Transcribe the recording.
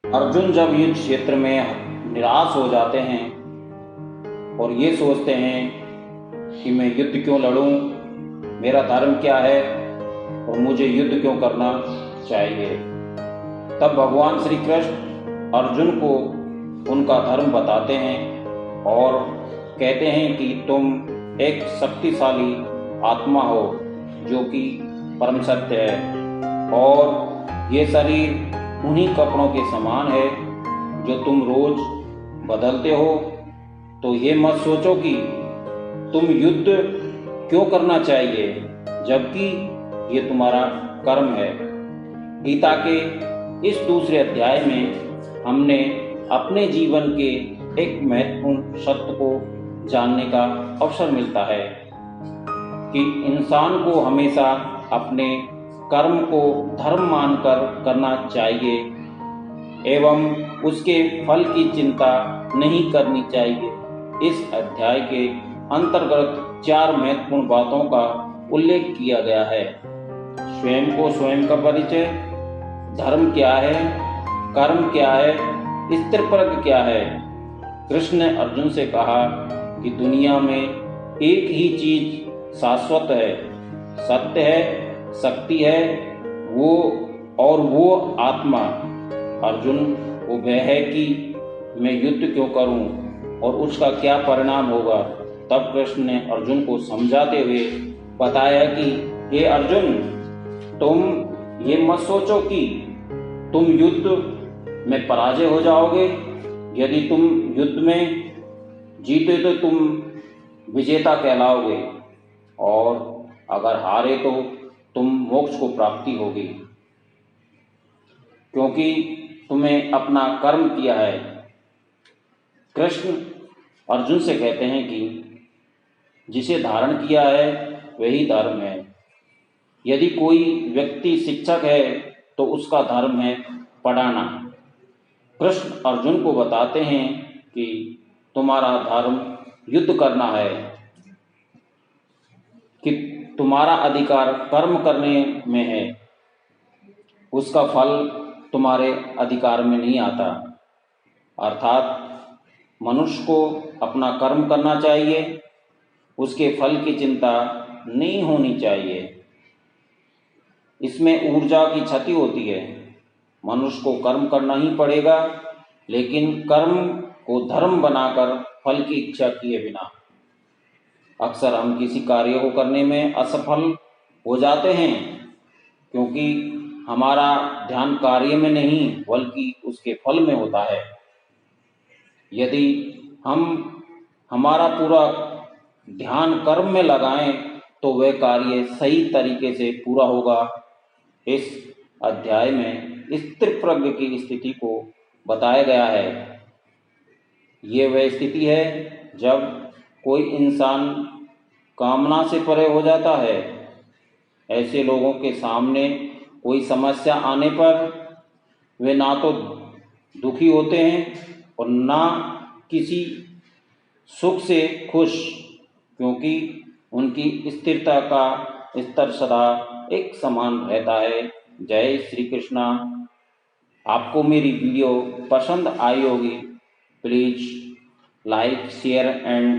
अर्जुन जब युद्ध क्षेत्र में निराश हो जाते हैं और ये सोचते हैं कि मैं युद्ध क्यों लड़ूं, मेरा धर्म क्या है और मुझे युद्ध क्यों करना चाहिए, तब भगवान श्री कृष्ण अर्जुन को उनका धर्म बताते हैं और कहते हैं कि तुम एक शक्तिशाली आत्मा हो जो कि परम सत्य है और ये शरीर उन्हीं कपड़ों के समान है जो तुम रोज बदलते हो। तो ये मत सोचो कि तुम युद्ध क्यों करना चाहिए जबकि ये तुम्हारा कर्म है। गीता के इस दूसरे अध्याय में हमने अपने जीवन के एक महत्वपूर्ण सत्य को जानने का अवसर मिलता है कि इंसान को हमेशा अपने कर्म को धर्म मानकर करना चाहिए एवं उसके फल की चिंता नहीं करनी चाहिए। इस अध्याय के अंतर्गत 4 महत्वपूर्ण बातों का उल्लेख किया गया है। स्वयं को स्वयं का परिचय, धर्म क्या है, कर्म क्या है, स्थिर प्रज्ञ क्या है। कृष्ण ने अर्जुन से कहा कि दुनिया में एक ही चीज शाश्वत है, सत्य है, शक्ति है, वो आत्मा। अर्जुन वो वह है कि मैं युद्ध क्यों करूं और उसका क्या परिणाम होगा। तब कृष्ण ने अर्जुन को समझाते हुए बताया कि हे अर्जुन, तुम ये मत सोचो कि तुम युद्ध में पराजय हो जाओगे। यदि तुम युद्ध में जीते तो तुम विजेता कहलाओगे और अगर हारे तो तुम मोक्ष को प्राप्ति होगी, क्योंकि तुम्हें अपना कर्म किया है। कृष्ण अर्जुन से कहते हैं कि जिसे धारण किया है वही धर्म है। यदि कोई व्यक्ति शिक्षक है तो उसका धर्म है पढ़ाना। कृष्ण अर्जुन को बताते हैं कि तुम्हारा धर्म युद्ध करना है, कि तुम्हारा अधिकार कर्म करने में है, उसका फल तुम्हारे अधिकार में नहीं आता। अर्थात मनुष्य को अपना कर्म करना चाहिए, उसके फल की चिंता नहीं होनी चाहिए। इसमें ऊर्जा की क्षति होती है। मनुष्य को कर्म करना ही पड़ेगा, लेकिन कर्म को धर्म बनाकर फल की इच्छा किए बिना। अक्सर हम किसी कार्य को करने में असफल हो जाते हैं क्योंकि हमारा ध्यान कार्य में नहीं बल्कि उसके फल में होता है। यदि हम हमारा पूरा ध्यान कर्म में लगाएं तो वह कार्य सही तरीके से पूरा होगा। इस अध्याय में स्थिर प्रज्ञ की स्थिति को बताया गया है। ये वह स्थिति है जब कोई इंसान कामना से परे हो जाता है। ऐसे लोगों के सामने कोई समस्या आने पर वे ना तो दुखी होते हैं और ना किसी सुख से खुश, क्योंकि उनकी स्थिरता का स्तर सदा एक समान रहता है। जय श्री कृष्णा। आपको मेरी वीडियो पसंद आई होगी, प्लीज़ लाइक, शेयर एंड